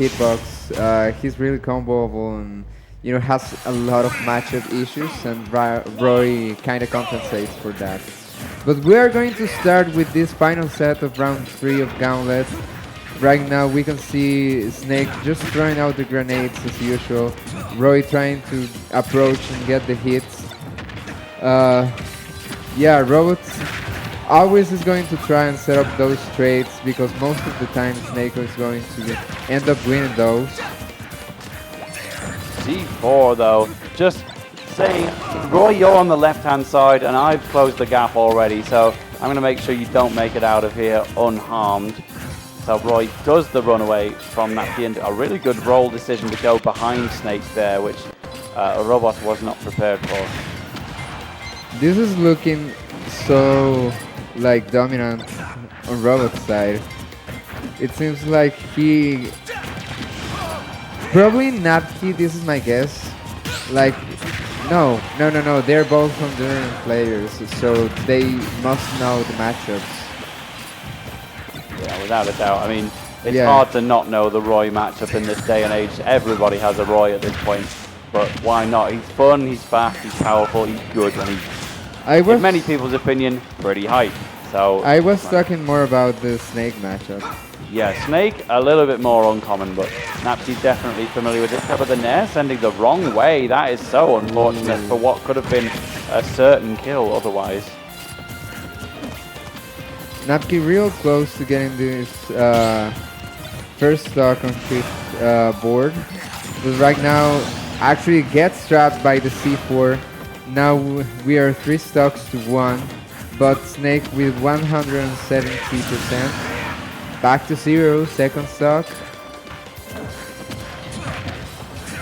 hitbox. He's really comboable and has a lot of matchup issues, and Roy kind of compensates for that. But we are going to start with this final set of round 3 of Gauntlet. Right now we can see Snake just throwing out the grenades as usual. Roy trying to approach and get the hits. Yeah, Robot always is going to try and set up those trades because most of the time Snake is going to end up winning those. C4 though, just saying, Roy, you're on the left-hand side and I've closed the gap already, so I'm going to make sure you don't make it out of here unharmed. So Roy does the runaway from Napky, and a really good roll decision to go behind Snake there, which a Robot was not prepared for. This is looking so dominant on Robot's side. It seems like he probably Napky, this is my guess. No, they're both Honduran players, so they must know the matchups. Yeah, without a doubt. I mean, it's hard to not know the Roy matchup in this day and age. Everybody has a Roy at this point, but why not? He's fun, he's fast, he's powerful, he's good, and he's, in many people's opinion, pretty hype. So I was talking more about the Snake matchup. Yeah, Snake, a little bit more uncommon, but Napky's definitely familiar with it. But the Nair sending the wrong way, that is so unfortunate for what could have been a certain kill otherwise. Napky real close to getting this first stock on his board, but right now actually gets trapped by the C4. Now we are 3 stocks to 1, but Snake with 170%. Back to 0, second stock.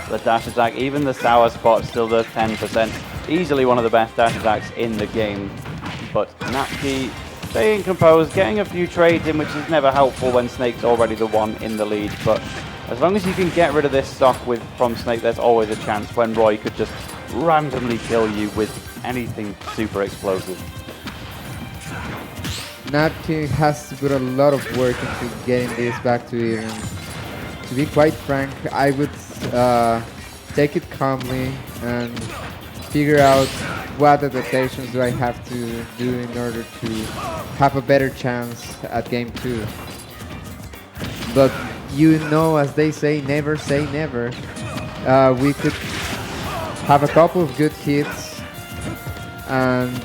The dash attack, even the sour spot still does 10%. Easily one of the best dash attacks in the game. But Napky staying composed, getting a few trades in, which is never helpful when Snake's already the one in the lead. But as long as you can get rid of this stock from Snake, there's always a chance when Roy could just randomly kill you with anything super explosive. Napky has to put a lot of work into getting this back to even. To be quite frank, I would take it calmly and figure out what adaptations do I have to do in order to have a better chance at game 2. But as they say never. We could have a couple of good hits and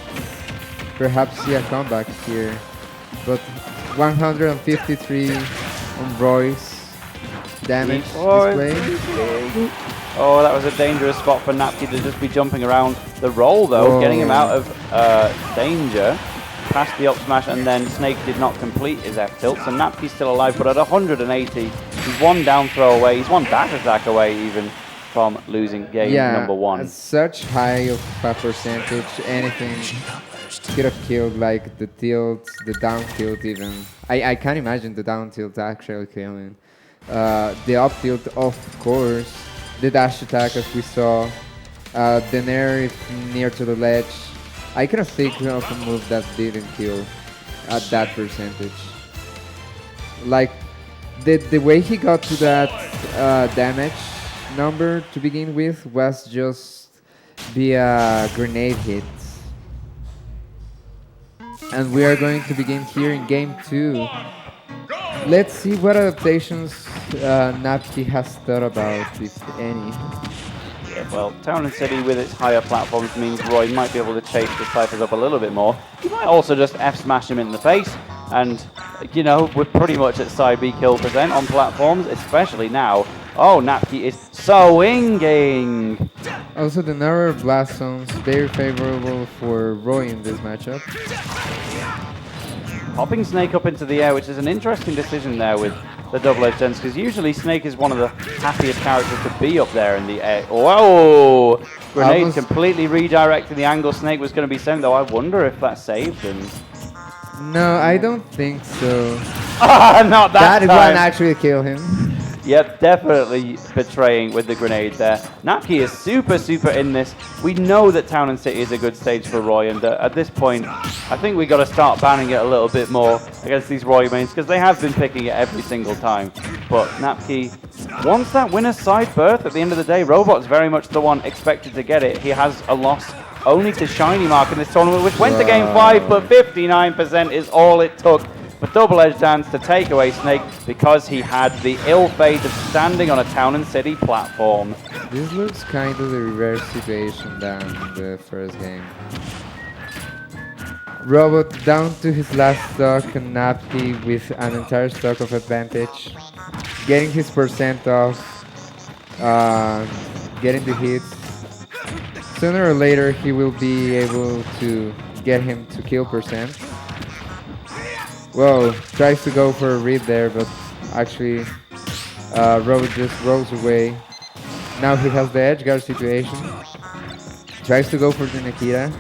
perhaps see a comeback here. But 153 on Roy's damage display. Oh, that was a dangerous spot for Napky to just be jumping around. The roll, though, getting him out of danger. Past the up smash, and then Snake did not complete his F-tilt. So Napky's still alive, but at 180, he's one down throw away. He's one dash attack away, even, from losing game number 1. At such high of a percentage, anything could have killed, like the tilt, the down tilt even. I can't imagine the down tilt actually killing. The up tilt, of course. The dash attack, as we saw. The Nair is near to the ledge. I cannot think of a move that didn't kill at that percentage. Like, the way he got to that damage number to begin with was just via grenade hits. And we are going to begin here in game 2. Let's see what adaptations Napky has thought about, if any. Yeah, well, Town and City with its higher platforms means Roy might be able to chase the ciphers up a little bit more. He might also just F-smash him in the face. And, we're pretty much at side B kill percent on platforms, especially now. Oh, Napky is swinging! Also, the narrower blast zones, very favorable for Roy in this matchup. Popping Snake up into the air, which is an interesting decision there with the double-edged ends, because usually Snake is one of the happiest characters to be up there in the air. Whoa! Grenade completely redirecting the angle Snake was going to be sent, though I wonder if that saved him. No, I don't think so. Not that time. That one actually killed him. Yep, definitely betraying with the grenade there. Napky is super in this. We know that Town and City is a good stage for Roy, and at this point, I think we got to start banning it a little bit more against these Roy mains, because they have been picking it every single time. But Napky wants that winner's side berth at the end of the day. Robot's very much the one expected to get it. He has a loss only to Shiny Mark in this tournament, which went to game 5, but 59% is all it took for Double Edge Dance to take away Snake because he had the ill fate of standing on a Town and City platform. This looks kind of the reverse situation than the first game. Robot down to his last stock and Napky with an entire stock of advantage. Getting his percent off, getting the hits. Sooner or later he will be able to get him to kill percent. Whoa, tries to go for a read there, but actually Robot just rolls away. Now he has the edge guard situation. Tries to go for the Nikita.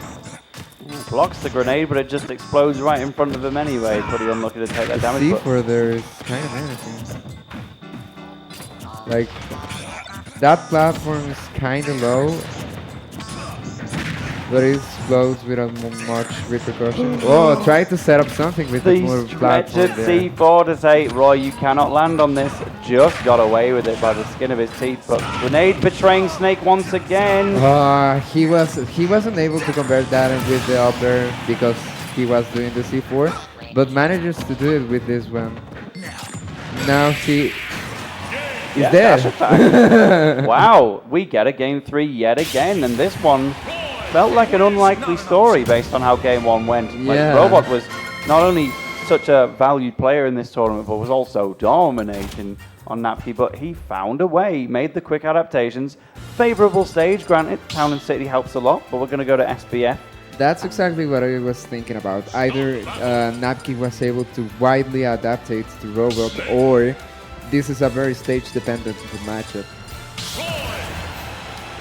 Blocks the grenade, but it just explodes right in front of him anyway. Pretty unlucky to take that damage. C4 there is kind of menacing. Like, that platform is kind of low, but it explodes without much repercussion. Oh, try to set up something with the more platform there. C4 to say, Roy, you cannot land on this. Just got away with it by the skin of his teeth, but grenade betraying Snake once again. He wasn't able to convert that with the up air because he was doing the C4, but manages to do it with this one. Now he is dead. Wow, we get a game 3 yet again, and this one felt like an unlikely story based on how game 1 went. Like, Robot was not only such a valued player in this tournament, but was also dominating on Napky, but he found a way, made the quick adaptations. Favorable stage, granted, Town and City helps a lot, but we're going to go to SBF. That's exactly what I was thinking about. Either Napky was able to widely adaptate to Robot, or this is a very stage-dependent matchup.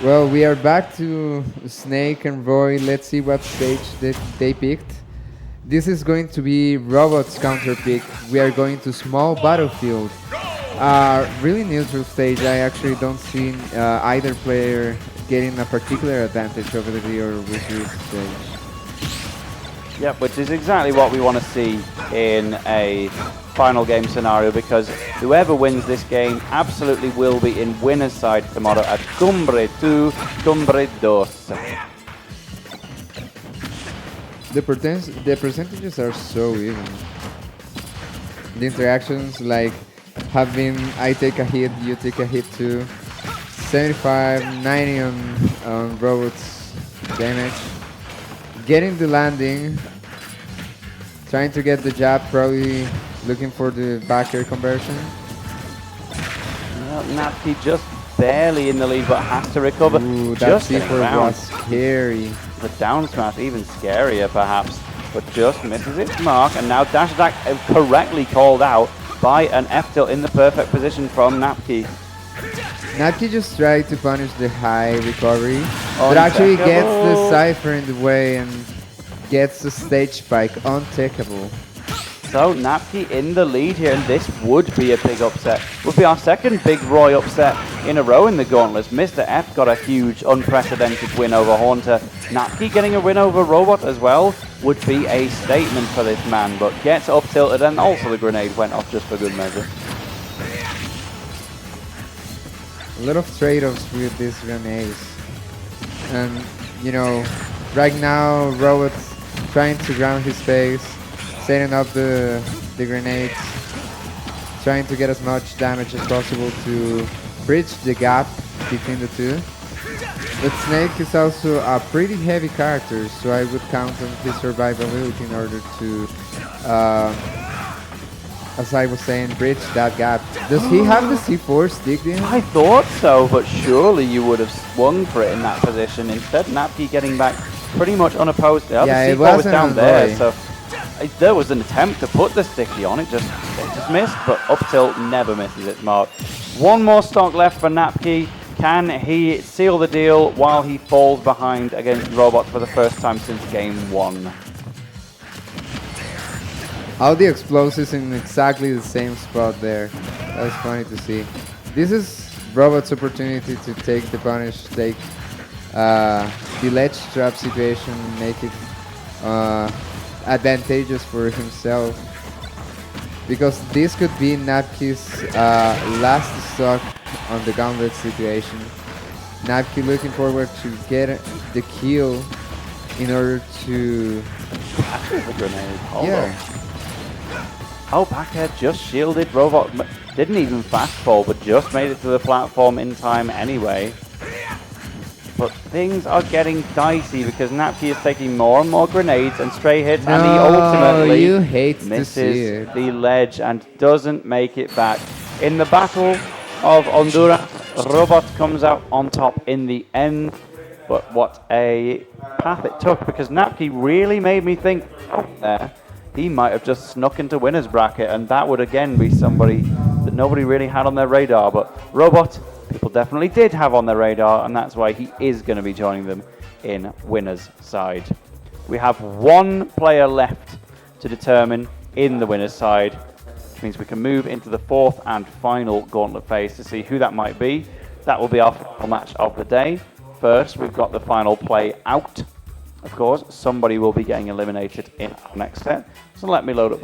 Well, we are back to Snake and Roy. Let's see what stage they picked. This is going to be Robot's counter pick. We are going to Small Battlefield. Really neutral stage. I actually don't see either player getting a particular advantage over the viewer with this stage. Yep, which is exactly what we want to see in a final game scenario, because whoever wins this game absolutely will be in winner's side tomorrow at Cumbre 2, Cumbre 2. The percentages are so even. The interactions like have been I take a hit, you take a hit too. 75, 90 on Robot's damage. Getting the landing. Trying to get the jab, probably looking for the back air conversion. Well, Napky just barely in the lead, but has to recover. Ooh, that just C4 was scary. The down smash even scarier perhaps, but just misses its mark, and now dash attack correctly called out by an F tilt in the perfect position from Napky. Napky just tried to punish the high recovery, but actually gets the Cypher in the way and gets the stage spike untakeable. So Napky in the lead here, and this would be a big upset. Would be our second big Roy upset in a row in the Gauntlets. Mr. F got a huge unprecedented win over Haunter. Napky getting a win over Robot as well would be a statement for this man, but gets up tilted, and also the grenade went off just for good measure. A lot of trade-offs with these grenades. And, you know, right now Robot's trying to ground his space, setting up the grenades, trying to get as much damage as possible to bridge the gap between the two. But Snake is also a pretty heavy character, so I would count on his survivability in order to, as I was saying, bridge that gap. Does he have the C4 stick in? I thought so, but surely you would have swung for it in that position. Instead, Napky getting back pretty much unopposed. The it C4 was down there, Roy. so there was an attempt to put the sticky on it, just missed, but up tilt never misses its mark. One more stock left for Napky. Can he seal the deal while he falls behind against Robot for the first time since game 1? All the explosives in exactly the same spot there. That was funny to see. This is Robot's opportunity to take the punish, take the ledge trap situation, make it advantageous for himself. because this could be Napky's last stock on the gauntlet situation. Napky looking forward to get the kill in order to... Actually, the grenade. Hold yeah. up. Oh, Packhead just shielded Robot. Didn't even fast fall, but just made it to the platform in time anyway. But things are getting dicey because Napky is taking more and more grenades and stray hits, and he ultimately you hate to see misses it. the ledge and doesn't make it back. In the Battle of Honduras, Robot comes out on top in the end. But what a path it took, because Napky really made me think, oh, there, he might have just snuck into winner's bracket, and that would again be somebody that nobody really had on their radar. But Robot, people definitely did have on their radar, and that's why he is going to be joining them in winner's side. We have one player left to determine in the winner's side, which means we can move into the fourth and final gauntlet phase to see who that might be. That will be our final match of the day. First, we've got the final play out. Of course, somebody will be getting eliminated in our next set. So let me load up the